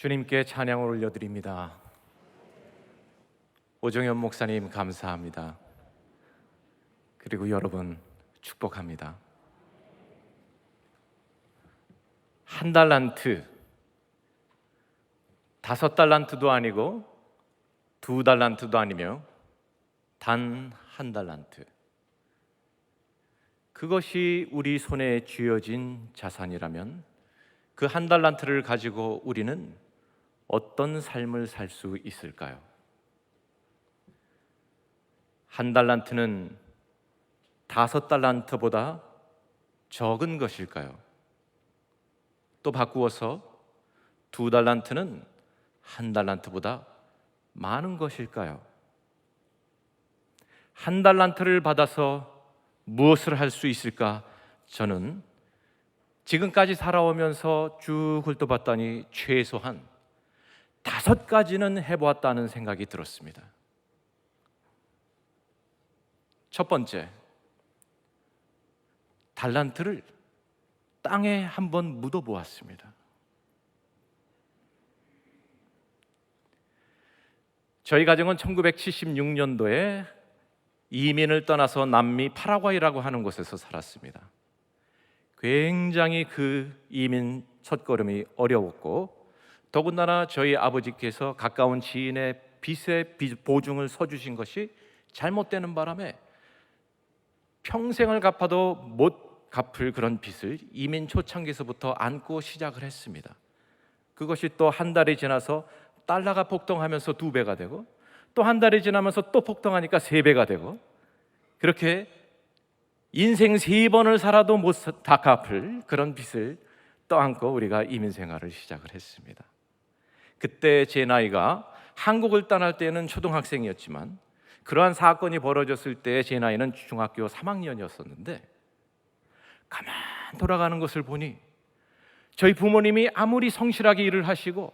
주님께 찬양을 올려드립니다. 오정현 목사님 감사합니다. 그리고 여러분 축복합니다. 한 달란트, 5달란트도 아니고 2달란트도 아니며 단 한 달란트, 그것이 우리 손에 쥐어진 자산이라면 그 한 달란트를 가지고 우리는 어떤 삶을 살 수 있을까요? 한 달란트는 5달란트보다 적은 것일까요? 또 바꾸어서 2달란트는 한 달란트보다 많은 것일까요? 한 달란트를 받아서 무엇을 할 수 있을까? 저는 지금까지 살아오면서 쭉 훑어봤더니 최소한 5가지는 해보았다는 생각이 들었습니다. 첫 번째, 달란트를 땅에 한번 묻어보았습니다. 저희 가정은 1976년도에 이민을 떠나서 남미 파라과이라고 하는 곳에서 살았습니다. 굉장히 그 이민 첫걸음이 어려웠고, 더군다나 저희 아버지께서 가까운 지인의 빚의 보증을 서주신 것이 잘못되는 바람에 평생을 갚아도 못 갚을 그런 빚을 이민 초창기에서부터 안고 시작을 했습니다. 그것이 또 한 달이 지나서 달러가 폭등하면서 2배가 되고, 또 한 달이 지나면서 또 폭등하니까 3배가 되고, 그렇게 인생 3번을 살아도 못 다 갚을 그런 빚을 떠안고 우리가 이민 생활을 시작을 했습니다. 그때 제 나이가 한국을 떠날 때는 초등학생이었지만 그러한 사건이 벌어졌을 때 제 나이는 중학교 3학년이었었는데, 가만 돌아가는 것을 보니 저희 부모님이 아무리 성실하게 일을 하시고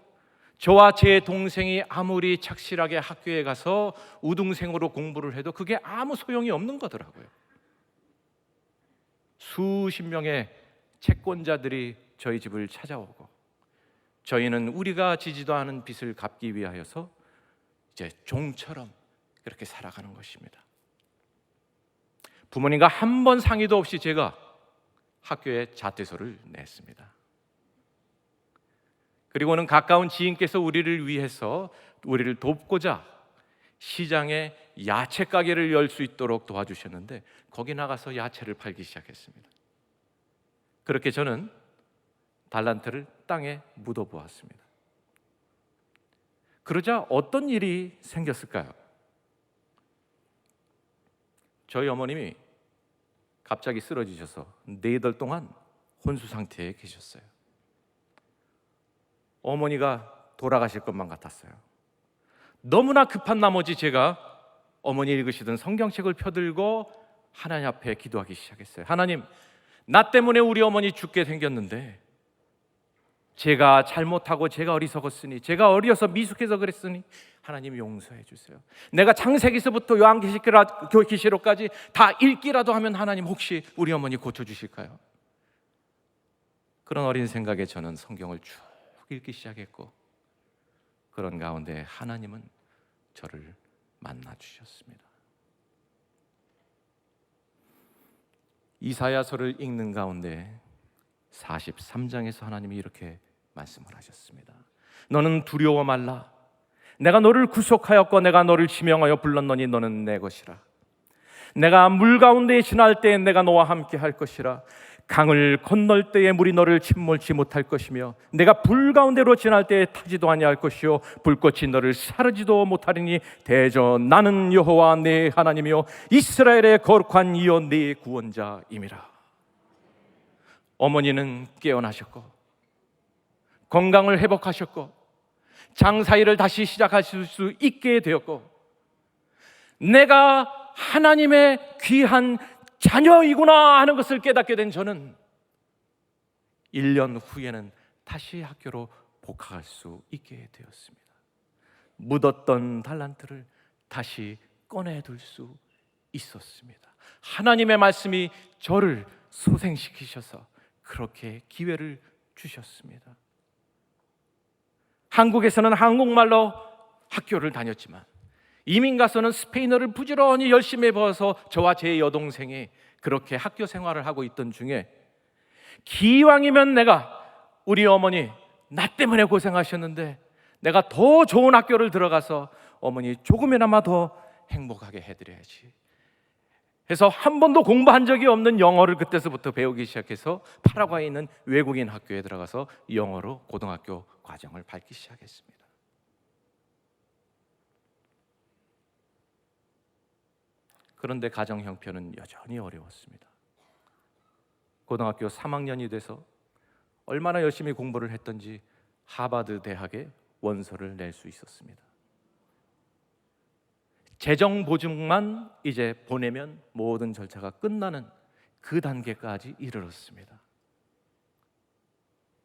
저와 제 동생이 아무리 착실하게 학교에 가서 우등생으로 공부를 해도 그게 아무 소용이 없는 거더라고요. 수십 명의 채권자들이 저희 집을 찾아오고, 저희는 우리가 지지도 않은 빚을 갚기 위하여서 이제 종처럼 그렇게 살아가는 것입니다. 부모님과 한 번 상의도 없이 제가 학교에 자퇴서를 냈습니다. 그리고는 가까운 지인께서 우리를 위해서 우리를 돕고자 시장에 야채 가게를 열 수 있도록 도와주셨는데, 거기 나가서 야채를 팔기 시작했습니다. 그렇게 저는 달란트를 땅에 묻어보았습니다. 그러자 어떤 일이 생겼을까요? 저희 어머님이 갑자기 쓰러지셔서 4달 동안 혼수 상태에 계셨어요. 어머니가 돌아가실 것만 같았어요. 너무나 급한 나머지 제가 어머니 읽으시던 성경책을 펴들고 하나님 앞에 기도하기 시작했어요. 하나님, 나 때문에 우리 어머니 죽게 생겼는데, 제가 잘못하고 제가 어리석었으니, 제가 어려서 미숙해서 그랬으니 하나님 용서해 주세요. 내가 창세기서부터 요한계시록까지 다 읽기라도 하면 하나님 혹시 우리 어머니 고쳐주실까요? 그런 어린 생각에 저는 성경을 쭉 읽기 시작했고, 그런 가운데 하나님은 저를 만나 주셨습니다. 이사야서를 읽는 가운데 43장에서 하나님이 이렇게 말씀을 하셨습니다. 너는 두려워 말라. 내가 너를 구속하였고 내가 너를 지명하여 불렀노니 너는 내 것이라. 내가 물 가운데 지날 때에 내가 너와 함께 할 것이라. 강을 건널 때에 물이 너를 침몰치 못할 것이며, 내가 불 가운데로 지날 때에 타지도 아니할 것이요 불꽃이 너를 사르지도 못하리니 대저 나는 여호와 네 하나님이요 이스라엘의 거룩한 이여 네 구원자임이라. 어머니는 깨어나셨고 건강을 회복하셨고 장사일을 다시 시작하실 수 있게 되었고, 내가 하나님의 귀한 자녀이구나 하는 것을 깨닫게 된 저는 1년 후에는 다시 학교로 복학할 수 있게 되었습니다. 묻었던 달란트를 다시 꺼내둘 수 있었습니다. 하나님의 말씀이 저를 소생시키셔서 그렇게 기회를 주셨습니다. 한국에서는 한국말로 학교를 다녔지만 이민 가서는 스페인어를 부지런히 열심히 배워서 저와 제 여동생이 그렇게 학교 생활을 하고 있던 중에 기왕이면 내가 우리 어머니 나 때문에 고생하셨는데 내가 더 좋은 학교를 들어가서 어머니 조금이나마 더 행복하게 해드려야지 해서 한 번도 공부한 적이 없는 영어를 그때서부터 배우기 시작해서 파라과이에 있는 외국인 학교에 들어가서 영어로 고등학교 과정을 밟기 시작했습니다. 그런데 가정 형편은 여전히 어려웠습니다. 고등학교 3학년이 돼서 얼마나 열심히 공부를 했던지 하버드 대학에 원서를 낼 수 있었습니다. 재정 보증만 이제 보내면 모든 절차가 끝나는 그 단계까지 이르렀습니다.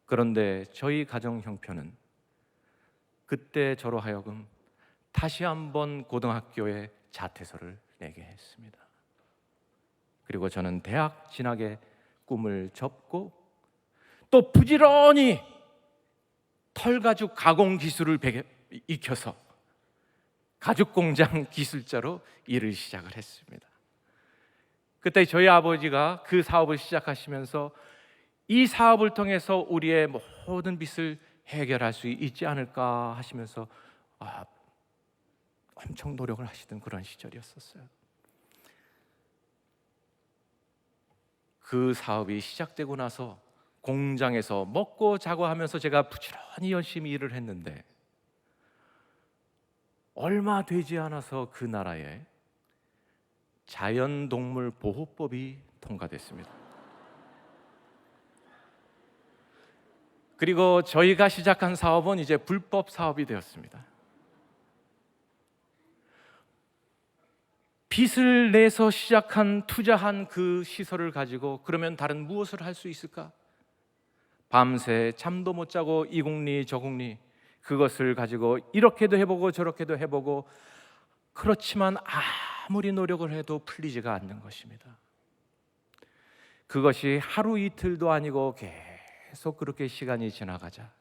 그런데 저희 가정 형편은 그때 저로 하여금 다시 한번 고등학교에 자퇴서를 내게 했습니다. 그리고 저는 대학 진학의 꿈을 접고 또 부지런히 털가죽 가공 기술을 익혀서 가죽공장 기술자로 일을 시작을 했습니다. 그때 저희 아버지가 그 사업을 시작하시면서 이 사업을 통해서 우리의 모든 빚을 해결할 수 있지 않을까 하시면서 엄청 노력을 하시던 그런 시절이었었어요. 그 사업이 시작되고 나서 공장에서 먹고 자고 하면서 제가 부지런히 열심히 일을 했는데 얼마 되지 않아서 그 나라에 자연동물 보호법이 통과됐습니다. 그리고 저희가 시작한 사업은 이제 불법 사업이 되었습니다. 빚을 내서 시작한 투자한 그 시설을 가지고 그러면 다른 무엇을 할 수 있을까? 밤새 잠도 못 자고 이국리 저국리 그것을 가지고 이렇게도 해보고 저렇게도 해보고 그렇지만 아무리 노력을 해도 풀리지가 않는 것입니다. 그것이 하루 이틀도 아니고 계속 그렇게 시간이 지나가자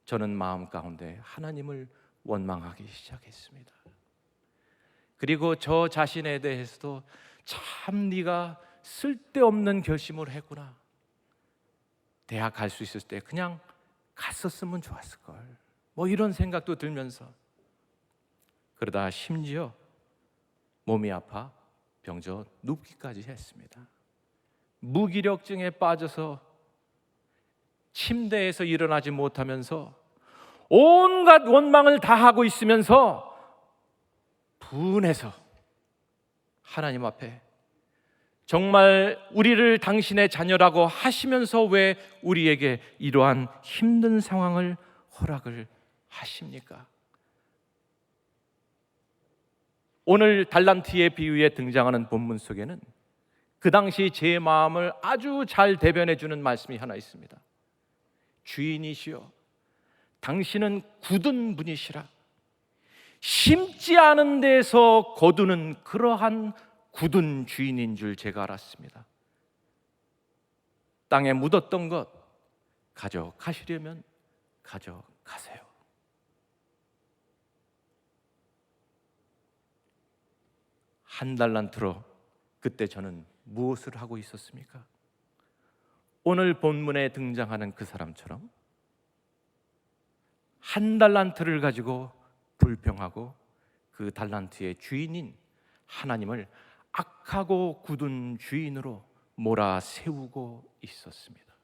저는 마음 가운데 하나님을 원망하기 시작했습니다. 그리고 저 자신에 대해서도 참 네가 쓸데없는 결심을 했구나. 대학 갈 수 있을 때 그냥 갔었으면 좋았을걸. 이런 생각도 들면서 그러다 심지어 몸이 아파 병져 눕기까지 했습니다. 무기력증에 빠져서 침대에서 일어나지 못하면서 온갖 원망을 다 하고 있으면서 분해서 하나님 앞에 정말 우리를 당신의 자녀라고 하시면서 왜 우리에게 이러한 힘든 상황을 허락을 하십니까? 오늘 달란트의 비유에 등장하는 본문 속에는 그 당시 제 마음을 아주 잘 대변해 주는 말씀이 하나 있습니다. 주인이시여, 당신은 굳은 분이시라. 심지 않은 데서 거두는 그러한 굳은 주인인 줄 제가 알았습니다. 땅에 묻었던 것 가져가시려면 가져가세요. 한 달란트로 그때 저는 무엇을 하고 있었습니까? 오늘 본문에 등장하는 그 사람처럼 한 달란트를 가지고 불평하고 그 달란트의 주인인 하나님을 악하고 굳은 주인으로 몰아세우고 있었습니다.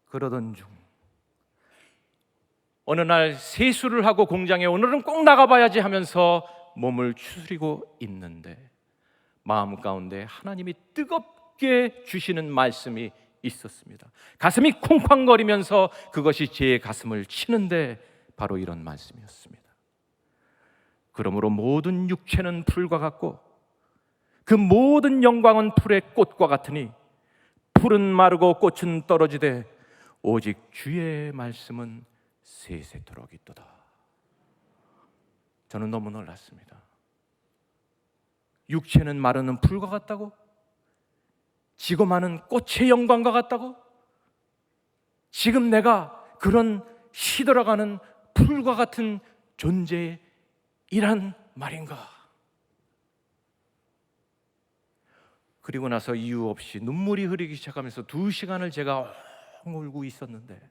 그러던 중 어느 날 세수를 하고 공장에 오늘은 꼭 나가봐야지 하면서 몸을 추스리고 있는데 마음 가운데 하나님이 뜨겁게 주시는 말씀이 있었습니다. 가슴이 쿵쾅거리면서 그것이 제 가슴을 치는데 바로 이런 말씀이었습니다. 그러므로 모든 육체는 풀과 같고 그 모든 영광은 풀의 꽃과 같으니 풀은 마르고 꽃은 떨어지되 오직 주의 말씀은 세세토록 있도다. 저는 너무 놀랐습니다. 육체는 마르는 풀과 같다고? 지고 마는 꽃의 영광과 같다고? 지금 내가 그런 시들어가는 풀과 같은 존재이란 말인가? 그리고 나서 이유 없이 눈물이 흐르기 시작하면서 2시간을 제가 울고 있었는데,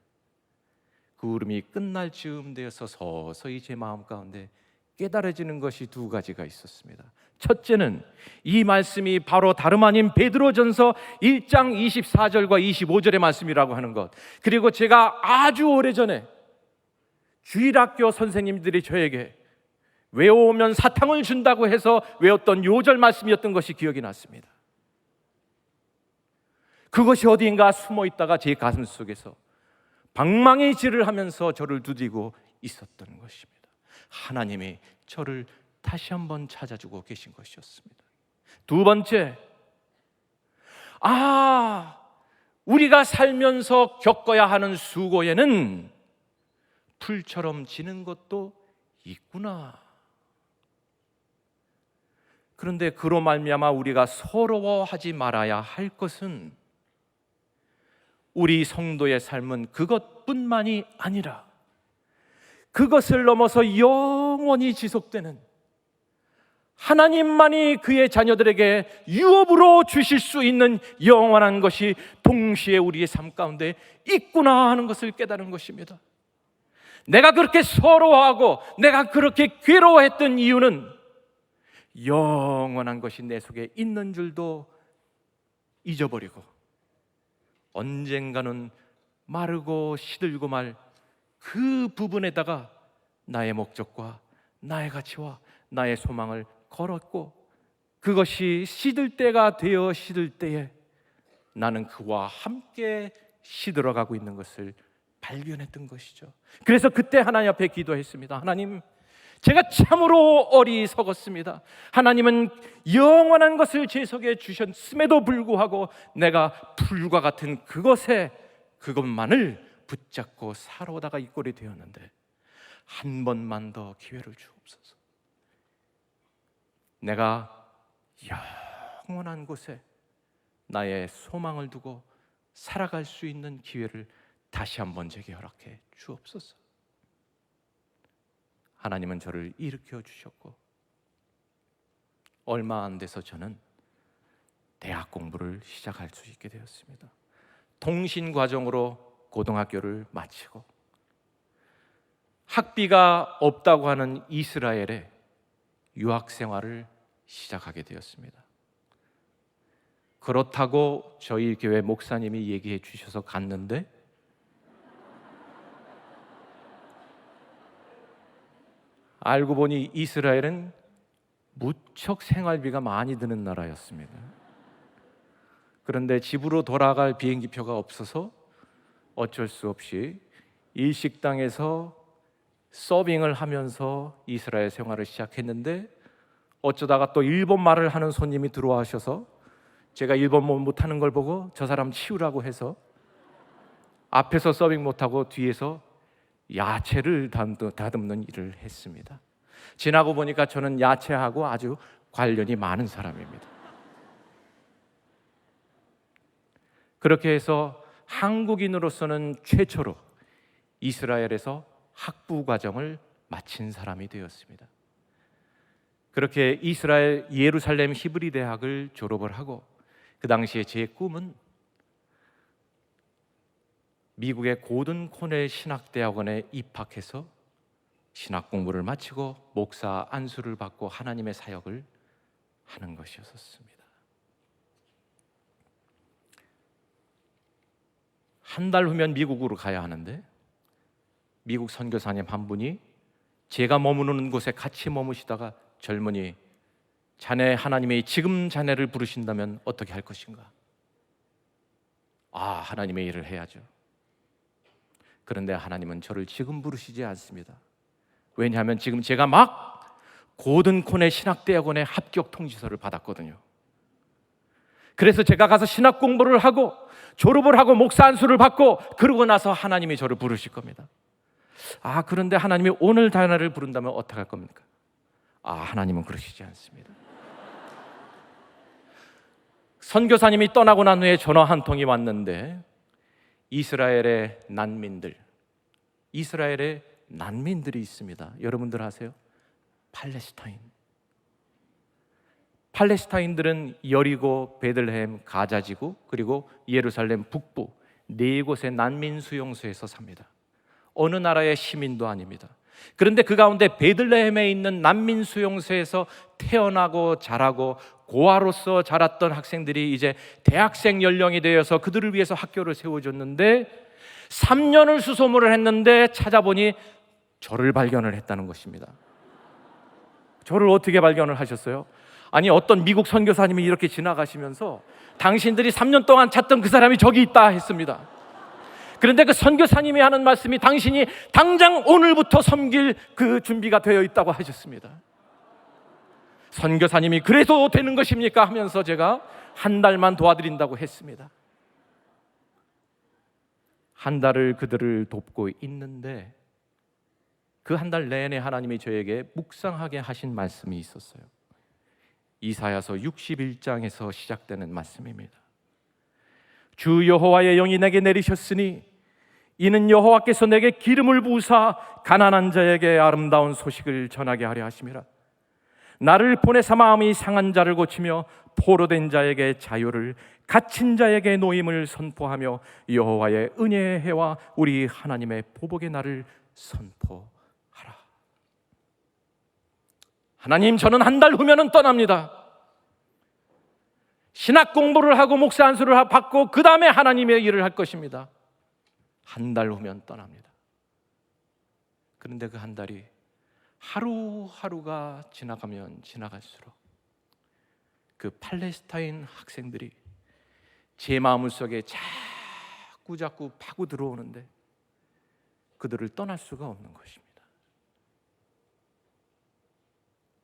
그 울음이 끝날 즈음 되어서 서서히 제 마음 가운데 깨달아지는 것이 2가지가 있었습니다. 첫째는 이 말씀이 바로 다름 아닌 베드로전서 1장 24절과 25절의 말씀이라고 하는 것, 그리고 제가 아주 오래전에 주일학교 선생님들이 저에게 외워오면 사탕을 준다고 해서 외웠던 요절 말씀이었던 것이 기억이 났습니다. 그것이 어디인가 숨어 있다가 제 가슴 속에서 방망이 질을 하면서 저를 두드리고 있었던 것입니다. 하나님이 저를 다시 한번 찾아주고 계신 것이었습니다. 2번째, 우리가 살면서 겪어야 하는 수고에는 풀처럼 지는 것도 있구나. 그런데 그로 말미암아 우리가 서러워하지 말아야 할 것은 우리 성도의 삶은 그것뿐만이 아니라 그것을 넘어서 영원히 지속되는, 하나님만이 그의 자녀들에게 유업으로 주실 수 있는 영원한 것이 동시에 우리의 삶 가운데 있구나 하는 것을 깨달은 것입니다. 내가 그렇게 서러워하고 내가 그렇게 괴로워했던 이유는 영원한 것이 내 속에 있는 줄도 잊어버리고 언젠가는 마르고 시들고 말 그 부분에다가 나의 목적과 나의 가치와 나의 소망을 걸었고, 그것이 시들 때가 되어 시들 때에 나는 그와 함께 시들어가고 있는 것을 발견했던 것이죠. 그래서 그때 하나님 앞에 기도했습니다. 하나님, 제가 참으로 어리석었습니다. 하나님은 영원한 것을 제 속에 주셨음에도 불구하고 내가 풀과 같은 그것만을 붙잡고 살아오다가 이 꼴이 되었는데 한 번만 더 기회를 주옵소서. 내가 영원한 곳에 나의 소망을 두고 살아갈 수 있는 기회를 다시 한번 제게 허락해 주옵소서. 하나님은 저를 일으켜 주셨고, 얼마 안 돼서 저는 대학 공부를 시작할 수 있게 되었습니다. 통신 과정으로 고등학교를 마치고 학비가 없다고 하는 이스라엘에 유학 생활을 시작하게 되었습니다. 그렇다고 저희 교회 목사님이 얘기해 주셔서 갔는데 알고 보니 이스라엘은 무척 생활비가 많이 드는 나라였습니다. 그런데 집으로 돌아갈 비행기표가 없어서 어쩔 수 없이 일식당에서 서빙을 하면서 이스라엘 생활을 시작했는데, 어쩌다가 또 일본 말을 하는 손님이 들어와셔서 제가 일본말 못하는 걸 보고 저 사람 치우라고 해서 앞에서 서빙 못하고 뒤에서 야채를 다듬는 일을 했습니다. 지나고 보니까 저는 야채하고 아주 관련이 많은 사람입니다. 그렇게 해서 한국인으로서는 최초로 이스라엘에서 학부 과정을 마친 사람이 되었습니다. 그렇게 이스라엘 예루살렘 히브리 대학을 졸업을 하고, 그 당시에 제 꿈은 미국의 고든 코넬 신학대학원에 입학해서 신학 공부를 마치고 목사 안수를 받고 하나님의 사역을 하는 것이었습니다. 한 달 후면 미국으로 가야 하는데 미국 선교사님 한 분이 제가 머무는 곳에 같이 머무시다가 젊은이, 자네 하나님이 지금 자네를 부르신다면 어떻게 할 것인가? 하나님의 일을 해야죠. 그런데 하나님은 저를 지금 부르시지 않습니다. 왜냐하면 지금 제가 막 고든 코넬 신학대학원에 합격 통지서를 받았거든요. 그래서 제가 가서 신학 공부를 하고 졸업을 하고 목사 안수를 받고 그러고 나서 하나님이 저를 부르실 겁니다. 그런데 하나님이 오늘 자네를 부른다면 어떻게 할 겁니까? 하나님은 그러시지 않습니다. 선교사님이 떠나고 난 후에 전화 한 통이 왔는데 이스라엘의 난민들이 있습니다. 여러분들 아세요? 팔레스타인들은 여리고, 베들레헴, 가자지구, 그리고 예루살렘 북부 네 곳의 난민 수용소에서 삽니다. 어느 나라의 시민도 아닙니다. 그런데 그 가운데 베들레헴에 있는 난민 수용소에서 태어나고 자라고 고아로서 자랐던 학생들이 이제 대학생 연령이 되어서 그들을 위해서 학교를 세워줬는데 3년을 수소문을 했는데 찾아보니 저를 발견을 했다는 것입니다. 저를 어떻게 발견을 하셨어요? 아니, 어떤 미국 선교사님이 이렇게 지나가시면서 당신들이 3년 동안 찾던 그 사람이 저기 있다 했습니다. 그런데 그 선교사님이 하는 말씀이 당신이 당장 오늘부터 섬길 그 준비가 되어 있다고 하셨습니다. 선교사님이 그래도 되는 것입니까? 하면서 제가 한 달만 도와드린다고 했습니다. 한 달을 그들을 돕고 있는데 그 한 달 내내 하나님이 저에게 묵상하게 하신 말씀이 있었어요. 이사야서 61장에서 시작되는 말씀입니다. 주 여호와의 영이 내게 내리셨으니 이는 여호와께서 내게 기름을 부으사 가난한 자에게 아름다운 소식을 전하게 하려 하심이라. 나를 보내사 마음이 상한 자를 고치며 포로된 자에게 자유를, 갇힌 자에게 노임을 선포하며 여호와의 은혜의 해와 우리 하나님의 보복의 날을 선포하라. 하나님, 저는 한 달 후면은 떠납니다. 신학 공부를 하고 목사 안수를 받고 그 다음에 하나님의 일을 할 것입니다. 한 달 후면 떠납니다. 그런데 그 한 달이 하루하루가 지나가면 지나갈수록 그 팔레스타인 학생들이 제 마음 속에 자꾸 파고 들어오는데 그들을 떠날 수가 없는 것입니다.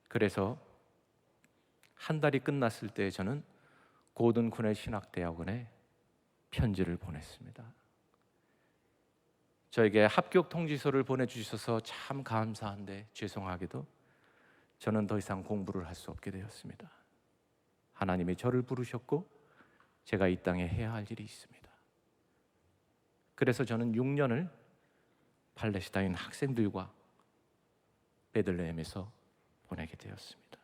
그래서 한 달이 끝났을 때 저는 고든 코넬 신학대학원에 편지를 보냈습니다. 저에게 합격 통지서를 보내주셔서 참 감사한데 죄송하게도 저는 더 이상 공부를 할 수 없게 되었습니다. 하나님이 저를 부르셨고 제가 이 땅에 해야 할 일이 있습니다. 그래서 저는 6년을 팔레스타인 학생들과 베들레헴에서 보내게 되었습니다.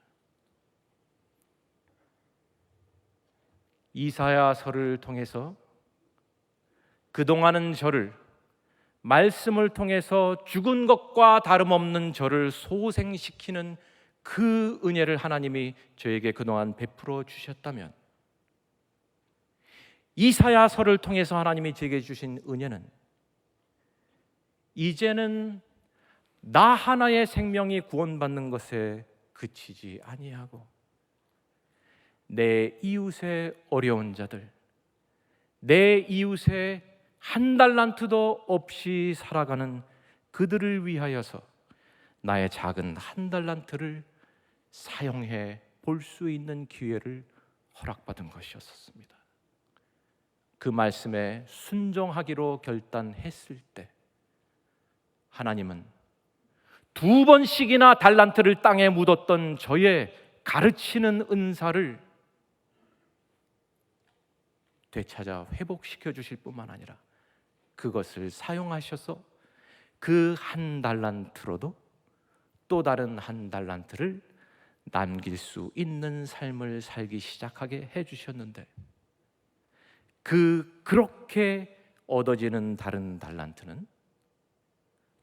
이사야서를 통해서 그동안은 저를 말씀을 통해서 죽은 것과 다름없는 저를 소생시키는 그 은혜를 하나님이 저에게 그동안 베풀어 주셨다면, 이사야서를 통해서 하나님이 제게 주신 은혜는 이제는 나 하나의 생명이 구원받는 것에 그치지 아니하고 내 이웃의 어려운 자들, 내 이웃의 한 달란트도 없이 살아가는 그들을 위하여서 나의 작은 한 달란트를 사용해 볼 수 있는 기회를 허락받은 것이었습니다. 그 말씀에 순종하기로 결단했을 때 하나님은 2번씩이나 달란트를 땅에 묻었던 저의 가르치는 은사를 되찾아 회복시켜 주실 뿐만 아니라 그것을 사용하셔서 그 한 달란트로도 또 다른 한 달란트를 남길 수 있는 삶을 살기 시작하게 해주셨는데, 그렇게 얻어지는 다른 달란트는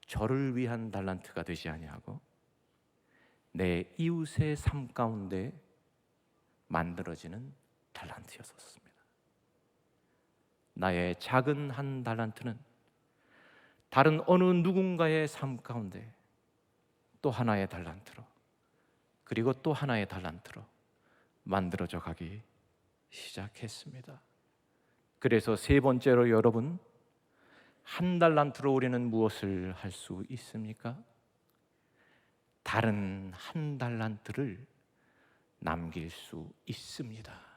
저를 위한 달란트가 되지 아니하고 내 이웃의 삶 가운데 만들어지는 달란트였었습니다. 나의 작은 한 달란트는 다른 어느 누군가의 삶 가운데 또 하나의 달란트로, 그리고 또 하나의 달란트로 만들어져 가기 시작했습니다. 그래서 세 번째로, 여러분, 한 달란트로 우리는 무엇을 할 수 있습니까? 다른 한 달란트를 남길 수 있습니다.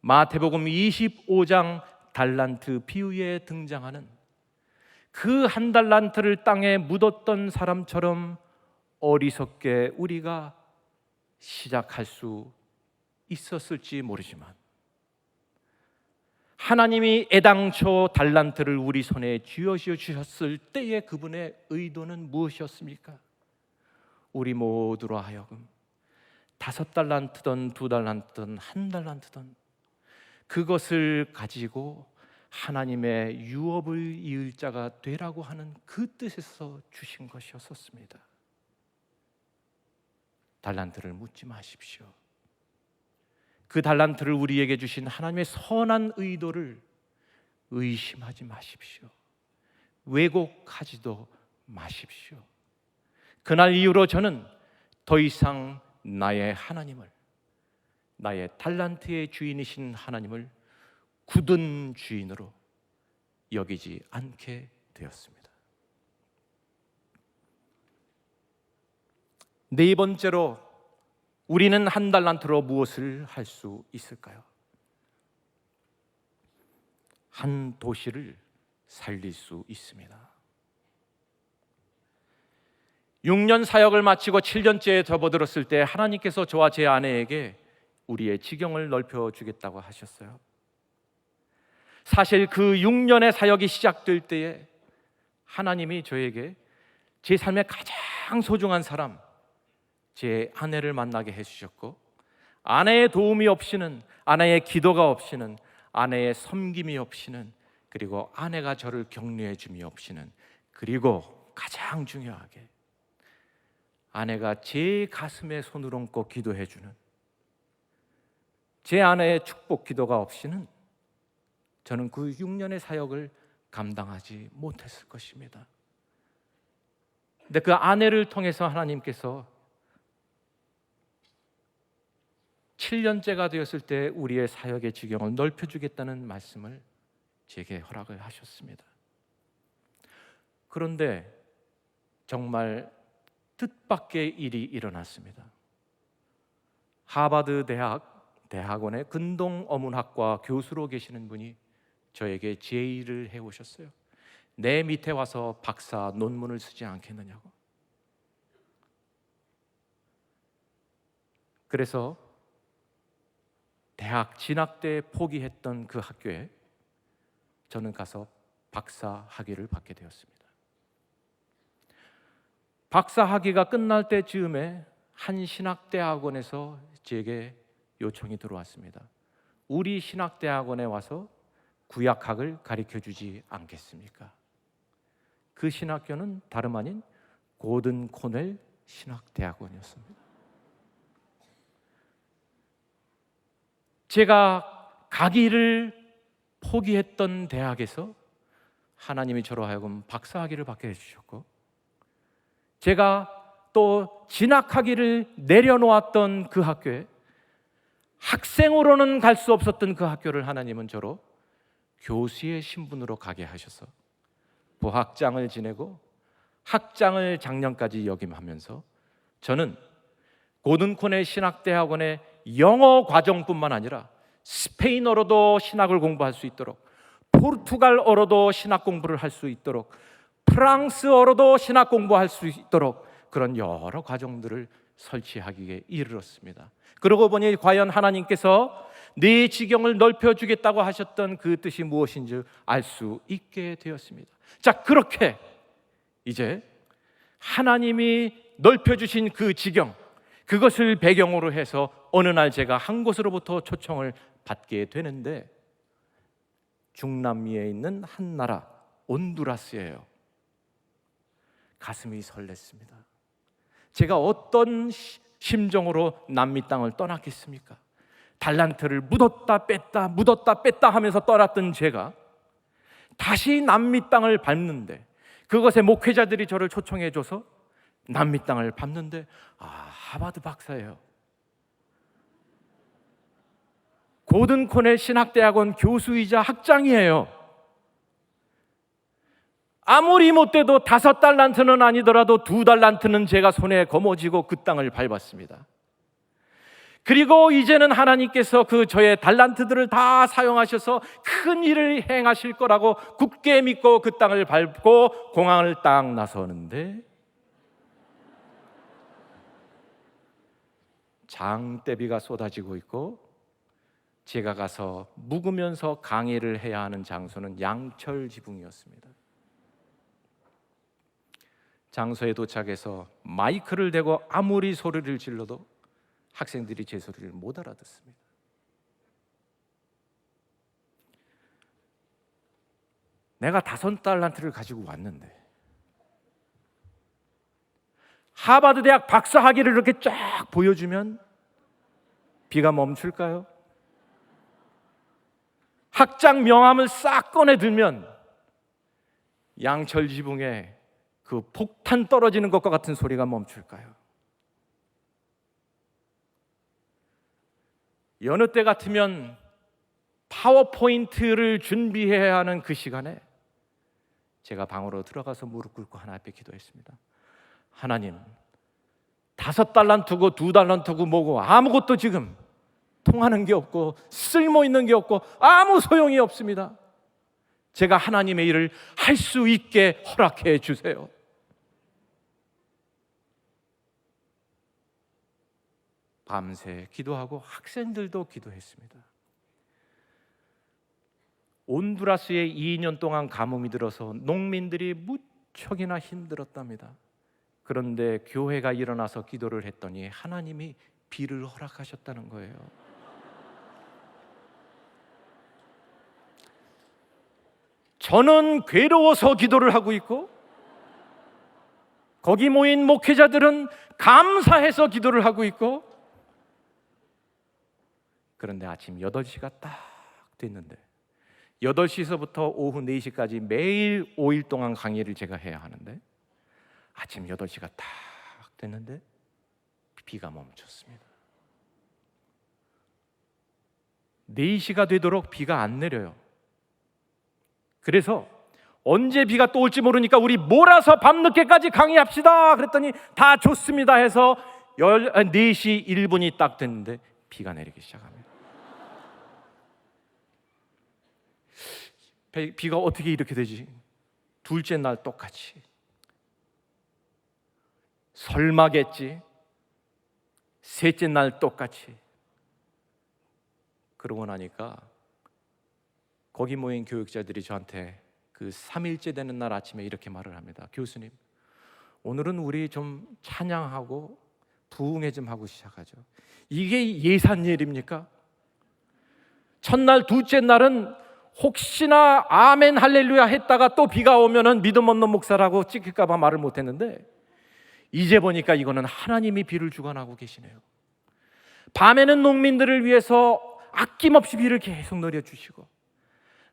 마태복음 25장 달란트 비유에 등장하는 그 한 달란트를 땅에 묻었던 사람처럼 어리석게 우리가 시작할 수 있었을지 모르지만 하나님이 애당초 달란트를 우리 손에 쥐어쥐어 주셨을 때의 그분의 의도는 무엇이었습니까? 우리 모두로 하여금 5달란트든 2달란트든 1달란트든 그것을 가지고 하나님의 유업을 이을 자가 되라고 하는 그 뜻에서 주신 것이었습니다. 달란트를 묻지 마십시오. 그 달란트를 우리에게 주신 하나님의 선한 의도를 의심하지 마십시오. 왜곡하지도 마십시오. 그날 이후로 저는 더 이상 나의 하나님을, 나의 달란트의 주인이신 하나님을 굳은 주인으로 여기지 않게 되었습니다. 네 번째로, 우리는 1달란트로 무엇을 할 수 있을까요? 한 도시를 살릴 수 있습니다. 6년 사역을 마치고 7년째에 접어들었을 때 하나님께서 저와 제 아내에게 우리의 지경을 넓혀주겠다고 하셨어요. 사실 그 6년의 사역이 시작될 때에 하나님이 저에게 제 삶의 가장 소중한 사람, 제 아내를 만나게 해주셨고, 아내의 도움이 없이는, 아내의 기도가 없이는, 아내의 섬김이 없이는, 그리고 아내가 저를 격려해 줌이 없이는, 그리고 가장 중요하게 아내가 제 가슴에 손을 얹고 기도해 주는 제 아내의 축복 기도가 없이는 저는 그 6년의 사역을 감당하지 못했을 것입니다. 근데 그 아내를 통해서 하나님께서 7년째가 되었을 때 우리의 사역의 지경을 넓혀주겠다는 말씀을 제게 허락을 하셨습니다. 그런데 정말 뜻밖의 일이 일어났습니다. 하버드 대학원의 근동 어문학과 교수로 계시는 분이 저에게 제의를 해오셨어요. 내 밑에 와서 박사 논문을 쓰지 않겠느냐고. 그래서 대학 진학 때 포기했던 그 학교에 저는 가서 박사 학위를 받게 되었습니다. 박사 학위가 끝날 때쯤에 한 신학대학원에서 제게 요청이 들어왔습니다. 우리 신학대학원에 와서 구약학을 가르쳐주지 않겠습니까? 그 신학교는 다름 아닌 고든 코넬 신학대학원이었습니다. 제가 가기를 포기했던 대학에서 하나님이 저로 하여금 박사학위를 받게 해주셨고, 제가 또 진학학위를 내려놓았던 그 학교에 학생으로는 갈 수 없었던 그 학교를 하나님은 저로 교수의 신분으로 가게 하셔서 부학장을 지내고 학장을 작년까지 역임하면서 저는 고든콘의 신학대학원의 영어 과정뿐만 아니라 스페인어로도 신학을 공부할 수 있도록, 포르투갈어로도 신학 공부를 할 수 있도록, 프랑스어로도 신학 공부할 수 있도록 그런 여러 과정들을 설치하기에 이르렀습니다. 그러고 보니 과연 하나님께서 네 지경을 넓혀주겠다고 하셨던 그 뜻이 무엇인지 알 수 있게 되었습니다. 자, 그렇게 이제 하나님이 넓혀주신 그 지경, 그것을 배경으로 해서 어느 날 제가 한 곳으로부터 초청을 받게 되는데, 중남미에 있는 한 나라 온두라스예요. 가슴이 설렜습니다. 제가 어떤 심정으로 남미 땅을 떠났겠습니까? 달란트를 묻었다 뺐다 하면서 떠났던 제가 다시 남미 땅을 밟는데, 그것에 목회자들이 저를 초청해줘서 남미 땅을 밟는데, 하버드 박사예요. 고든 코넬 신학대학원 교수이자 학장이에요. 아무리 못돼도 5달란트는 아니더라도 2달란트는 제가 손에 거머쥐고 그 땅을 밟았습니다. 그리고 이제는 하나님께서 그 저의 달란트들을 다 사용하셔서 큰 일을 행하실 거라고 굳게 믿고 그 땅을 밟고 공항을 딱 나서는데, 장대비가 쏟아지고 있고 제가 가서 묵으면서 강의를 해야 하는 장소는 양철 지붕이었습니다. 장소에 도착해서 마이크를 대고 아무리 소리를 질러도 학생들이 제 소리를 못 알아듣습니다. 내가 5달란트를 가지고 왔는데 하버드 대학 박사 학위를 이렇게 쫙 보여주면 비가 멈출까요? 학장 명함을 싹 꺼내 들면 양철 지붕에 그 폭탄 떨어지는 것과 같은 소리가 멈출까요? 여느 때 같으면 파워포인트를 준비해야 하는 그 시간에 제가 방으로 들어가서 무릎 꿇고 하나님 앞에 기도했습니다. 하나님, 5달란트고 2달란트고 뭐고 아무것도 지금 통하는 게 없고 쓸모 있는 게 없고 아무 소용이 없습니다. 제가 하나님의 일을 할 수 있게 허락해 주세요. 밤새 기도하고 학생들도 기도했습니다. 온두라스에 2년 동안 가뭄이 들어서 농민들이 무척이나 힘들었답니다. 그런데 교회가 일어나서 기도를 했더니 하나님이 비를 허락하셨다는 거예요. 저는 괴로워서 기도를 하고 있고 거기 모인 목회자들은 감사해서 기도를 하고 있고, 그런데 아침 8시가 딱 됐는데 8시서부터 오후 4시까지 매일 5일 동안 강의를 제가 해야 하는데 아침 8시가 딱 됐는데 비가 멈췄습니다. 4시가 되도록 비가 안 내려요. 그래서 언제 비가 또 올지 모르니까 우리 몰아서 밤늦게까지 강의합시다 그랬더니 다 좋습니다 해서 4시 1분이 딱 됐는데 비가 내리기 시작합니다. 비가 어떻게 이렇게 되지? 둘째 날 똑같이. 설마겠지. 셋째 날 똑같이. 그러고 나니까 거기 모인 교육자들이 저한테 그 3일째 되는 날 아침에 이렇게 말을 합니다. 교수님, 오늘은 우리 좀 찬양하고 부흥회 좀 하고 시작하죠. 이게 예산일입니까? 첫날, 둘째 날은 혹시나 아멘 할렐루야 했다가 또 비가 오면은 믿음 없는 목사라고 찍힐까 봐 말을 못 했는데 이제 보니까 이거는 하나님이 비를 주관하고 계시네요. 밤에는 농민들을 위해서 아낌없이 비를 계속 내려주시고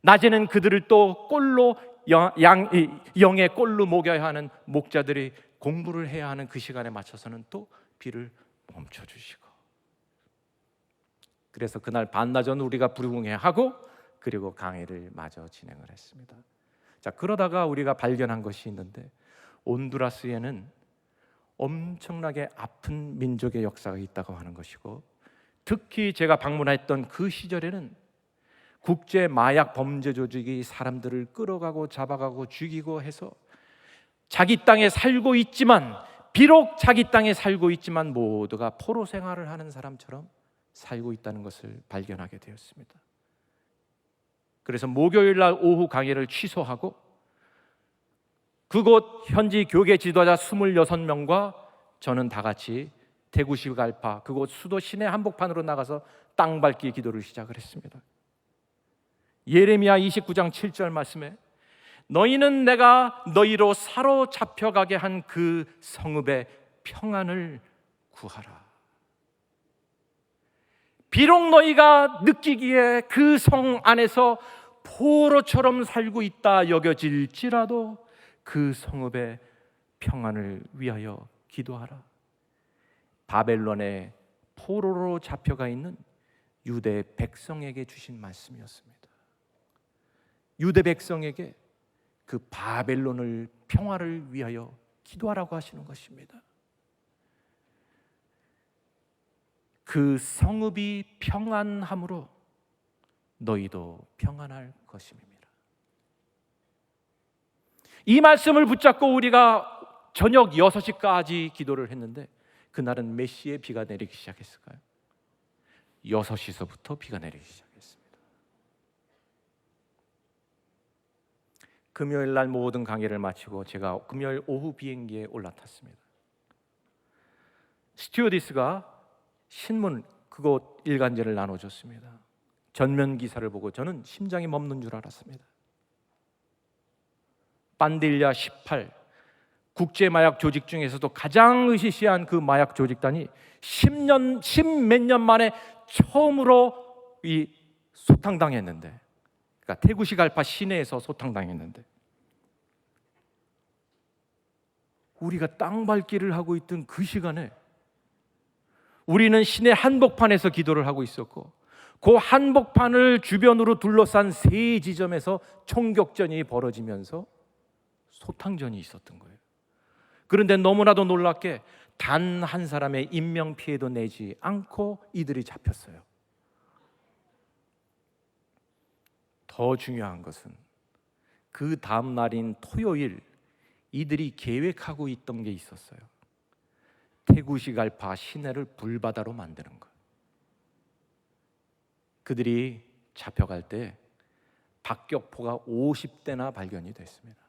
낮에는 그들을 또 꼴로 영의 꼴로 먹여야 하는 목자들이 공부를 해야 하는 그 시간에 맞춰서는 또 비를 멈춰주시고, 그래서 그날 반나절 우리가 부흥회하고 그리고 강의를 마저 진행을 했습니다. 자, 그러다가 우리가 발견한 것이 있는데 온두라스에는 엄청나게 아픈 민족의 역사가 있다고 하는 것이고, 특히 제가 방문했던 그 시절에는 국제 마약 범죄 조직이 사람들을 끌어가고 잡아가고 죽이고 해서 자기 땅에 살고 있지만, 비록 자기 땅에 살고 있지만 모두가 포로 생활을 하는 사람처럼 살고 있다는 것을 발견하게 되었습니다. 그래서 목요일 날 오후 강의를 취소하고 그곳 현지 교계 지도자 26명과 저는 다 같이 대구시 갈파 그곳 수도 시내 한복판으로 나가서 땅 밟기 기도를 시작을 했습니다. 예레미야 29장 7절 말씀에 너희는 내가 너희로 사로잡혀가게 한 그 성읍의 평안을 구하라. 비록 너희가 느끼기에 그 성 안에서 포로처럼 살고 있다 여겨질지라도 그 성읍의 평안을 위하여 기도하라. 바벨론의 포로로 잡혀가 있는 유대 백성에게 주신 말씀이었습니다. 유대 백성에게 그 바벨론을 평화를 위하여 기도하라고 하시는 것입니다. 그 성읍이 평안함으로 너희도 평안할 것임입니다. 이 말씀을 붙잡고 우리가 저녁 6시까지 기도를 했는데 그날은 몇 시에 비가 내리기 시작했을까요? 6시서부터 비가 내리기 시작했어요. 금요일 날 모든 강의를 마치고 제가 금요일 오후 비행기에 올라탔습니다. 스튜어디스가 신문 그곳 일간지를 나눠줬습니다. 전면 기사를 보고 저는 심장이 멎는 줄 알았습니다. 반딜야 18 국제 마약 조직 중에서도 가장 으시시한 그 마약 조직단이 10몇 년 만에 처음으로 이 소탕당했는데, 그러니까 테구시갈파 시내에서 소탕당했는데, 우리가 땅밟기를 하고 있던 그 시간에 우리는 시내 한복판에서 기도를 하고 있었고, 그 한복판을 주변으로 둘러싼 세 지점에서 총격전이 벌어지면서 소탕전이 있었던 거예요. 그런데 너무나도 놀랍게 단 한 사람의 인명피해도 내지 않고 이들이 잡혔어요. 더 중요한 것은 그 다음 날인 토요일 이들이 계획하고 있던 게 있었어요. 테구시갈파 시내를 불바다로 만드는 것. 그들이 잡혀갈 때 박격포가 50대나 발견이 됐습니다.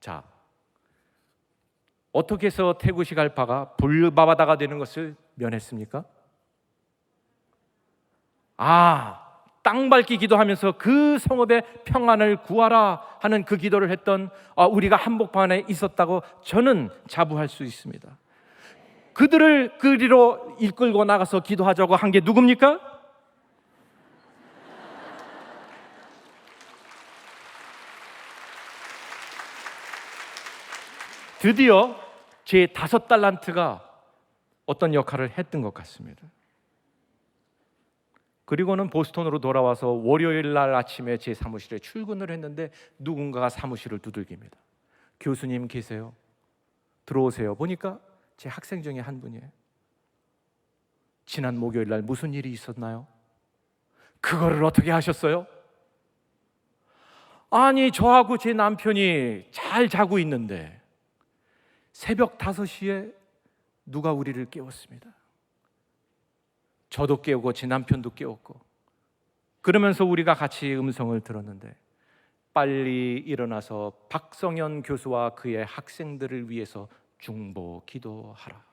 자, 어떻게 해서 테구시갈파가 불바다가 되는 것을 면했습니까? 땅 밟기 기도하면서 그 성읍의 평안을 구하라 하는 그 기도를 했던 우리가 한복판에 있었다고 저는 자부할 수 있습니다. 그들을 그리로 이끌고 나가서 기도하자고 한 게 누굽니까? 드디어 제 5달란트가 어떤 역할을 했던 것 같습니다. 그리고는 보스턴으로 돌아와서 월요일 날 아침에 제 사무실에 출근을 했는데 누군가가 사무실을 두들깁니다. 교수님 계세요? 들어오세요. 보니까 제 학생 중에 한 분이에요. 지난 목요일 날 무슨 일이 있었나요? 그거를 어떻게 하셨어요? 아니, 저하고 제 남편이 잘 자고 있는데 새벽 5시에 누가 우리를 깨웠습니다. 저도 깨우고 제 남편도 깨웠고, 그러면서 우리가 같이 음성을 들었는데 빨리 일어나서 박성현 교수와 그의 학생들을 위해서 중보 기도하라.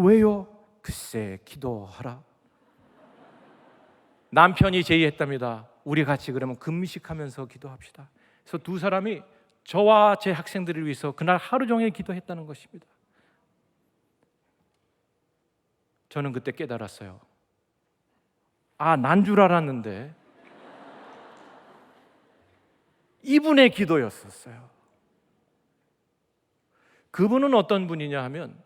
왜요? 글쎄, 기도하라. 남편이 제의했답니다. 우리 같이 그러면 금식하면서 기도합시다. 그래서 두 사람이 저와 제 학생들을 위해서 그날 하루 종일 기도했다는 것입니다. 저는 그때 깨달았어요. 난 줄 알았는데 이분의 기도였었어요. 그분은 어떤 분이냐 하면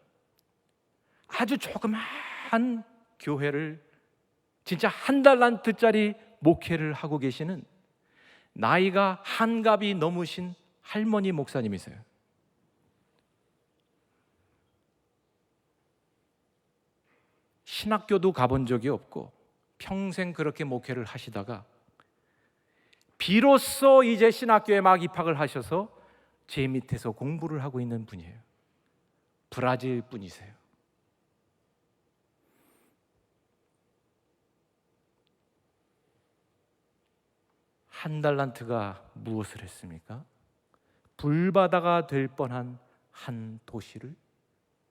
아주 조그마한 교회를 진짜 1달란트짜리 목회를 하고 계시는 나이가 한갑이 넘으신 할머니 목사님이세요. 신학교도 가본 적이 없고 평생 그렇게 목회를 하시다가 비로소 이제 신학교에 막 입학을 하셔서 제 밑에서 공부를 하고 있는 분이에요. 브라질 분이세요. 한 달란트가 무엇을 했습니까? 불바다가 될 뻔한 한 도시를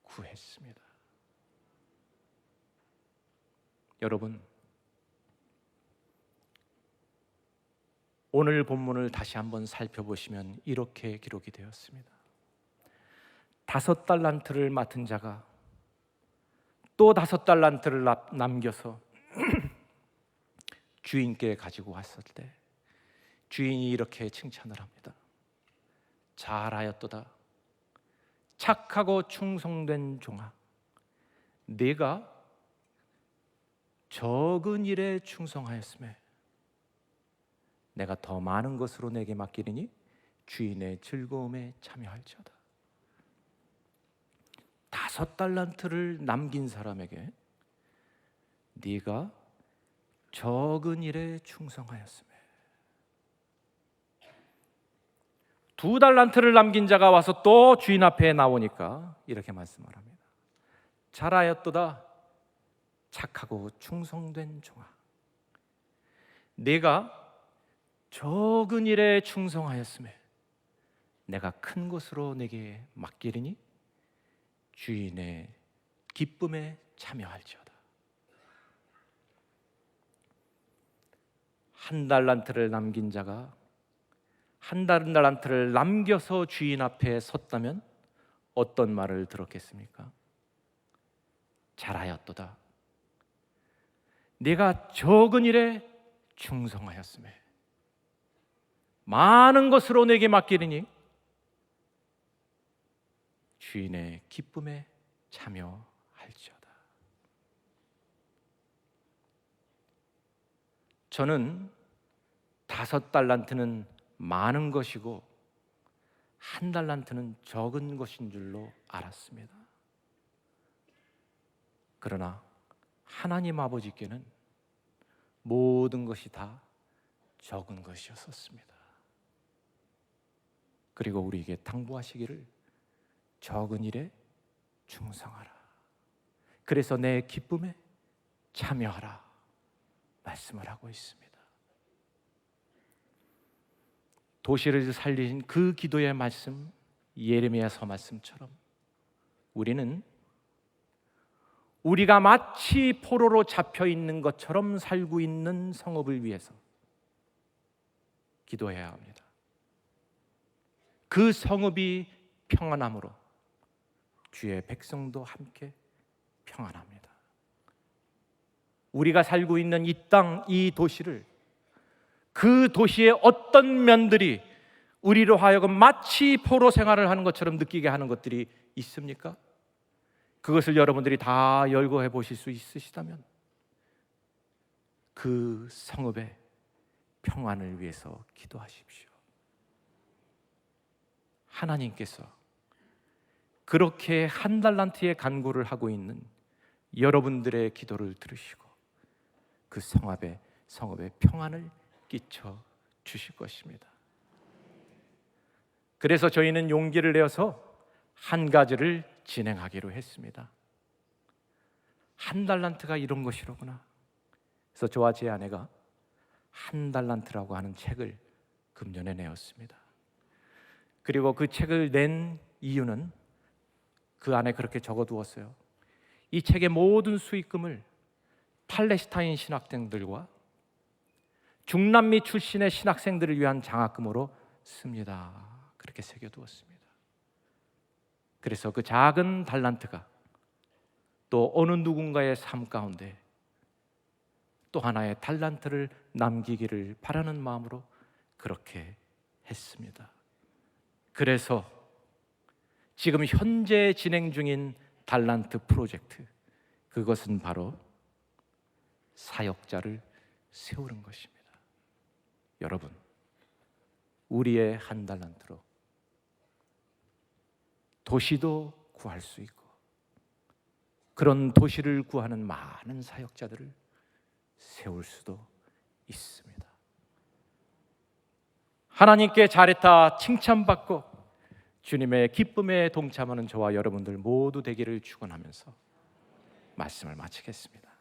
구했습니다. 여러분, 오늘 본문을 다시 한번 살펴보시면 이렇게 기록이 되었습니다. 5달란트를 맡은 자가 또 5달란트를 남겨서 주인께 가지고 왔을 때 주인이 이렇게 칭찬을 합니다. 잘하였도다. 착하고 충성된 종아, 네가 적은 일에 충성하였음에 내가 더 많은 것으로 내게 맡기리니 주인의 즐거움에 참여할지어다. 5달란트를 남긴 사람에게 네가 적은 일에 충성하였음에, 2달란트를 남긴 자가 와서 또 주인 앞에 나오니까 이렇게 말씀을 합니다. 잘하였도다. 착하고 충성된 종아, 내가 적은 일에 충성하였음에 내가 큰 것으로 내게 맡기리니 주인의 기쁨에 참여할지어다. 한 달란트를 남긴 자가 한 달란트를 남겨서 주인 앞에 섰다면 어떤 말을 들었겠습니까? 잘하였도다. 내가 적은 일에 충성하였음에 많은 것으로 내게 맡기리니 주인의 기쁨에 참여할지어다. 저는 5달란트는 많은 것이고 1달란트는 적은 것인 줄로 알았습니다. 그러나 하나님 아버지께는 모든 것이 다 적은 것이었습니다. 그리고 우리에게 당부하시기를 적은 일에 충성하라. 그래서 내 기쁨에 참여하라 말씀을 하고 있습니다. 도시를 살린 그 기도의 말씀, 예레미야서 말씀처럼 우리는 우리가 마치 포로로 잡혀 있는 것처럼 살고 있는 성읍을 위해서 기도해야 합니다. 그 성읍이 평안함으로 주의 백성도 함께 평안합니다. 우리가 살고 있는 이 땅, 이 도시를, 그 도시의 어떤 면들이 우리로 하여금 마치 포로 생활을 하는 것처럼 느끼게 하는 것들이 있습니까? 그것을 여러분들이 다 열거해 보실 수 있으시다면 그 성읍의 평안을 위해서 기도하십시오. 하나님께서 그렇게 1달란트의 간구를 하고 있는 여러분들의 기도를 들으시고 그 성읍의 평안을 끼쳐 주실 것입니다. 그래서 저희는 용기를 내어서 한 가지를 진행하기로 했습니다. 1달란트가 이런 것이로구나. 그래서 저와 제 아내가 1달란트라고 하는 책을 금년에 내었습니다. 그리고 그 책을 낸 이유는 그 안에 그렇게 적어두었어요. 이 책의 모든 수익금을 팔레스타인 신학생들과 중남미 출신의 신학생들을 위한 장학금으로 씁니다. 그렇게 새겨두었습니다. 그래서 그 작은 달란트가 또 어느 누군가의 삶 가운데 또 하나의 달란트를 남기기를 바라는 마음으로 그렇게 했습니다. 그래서 지금 현재 진행 중인 달란트 프로젝트, 그것은 바로 사역자를 세우는 것입니다. 여러분, 우리의 1달란트로 도시도 구할 수 있고 그런 도시를 구하는 많은 사역자들을 세울 수도 있습니다. 하나님께 잘했다 칭찬받고 주님의 기쁨에 동참하는 저와 여러분들 모두 되기를 축원하면서 말씀을 마치겠습니다.